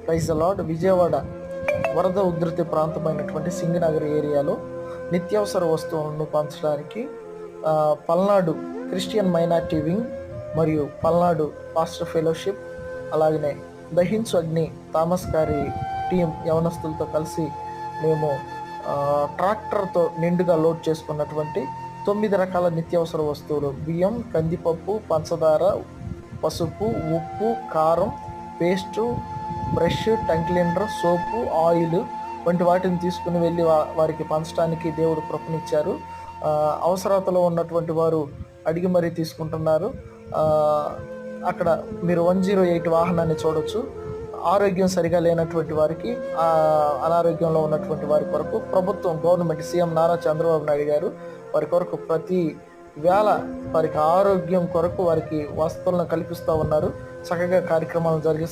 Praise the lord. Vijayawada వరద ఉధృతి ప్రాంతమైనటువంటి సింగనగర్ ఏరియాలో నిత్యావసర వస్తువులను పంచడానికి పల్నాడు క్రిస్టియన్ మైనార్టీ వింగ్ మరియు పల్నాడు పాస్టర్ ఫెలోషిప్, అలాగనే దహించు అగ్ని థామస్ గారి టీం యవనస్తులతో కలిసి మేము ట్రాక్టర్తో నిండుగా లోడ్ చేసుకున్నటువంటి 9 రకాల నిత్యావసర వస్తువులు, బియ్యం, కందిపప్పు, పంచదార, పసుపు, ఉప్పు, కారం, పేస్టు, బ్రష్, టంగ్ క్లీనర్, సోపు, ఆయిల్ వంటి వాటిని తీసుకుని వెళ్ళి వారికి పంచడానికి దేవుడు కృపనిచ్చారు. అవసరతలో ఉన్నటువంటి వారు అడిగి మరీ తీసుకుంటున్నారు. అక్కడ మీరు 108 వాహనాన్ని చూడొచ్చు. ఆరోగ్యం సరిగా లేనటువంటి వారికి, అనారోగ్యంలో ఉన్నటువంటి వారి కొరకు ప్రభుత్వం, గవర్నమెంట్, సీఎం నారా చంద్రబాబు నాయుడు గారు వారి కొరకు ప్రతి వేళ వారికి ఆరోగ్యం కొరకు వారికి వసతులను కల్పిస్తూ ఉన్నారు. చక్కగా కార్యక్రమాలు జరిగిస్తూ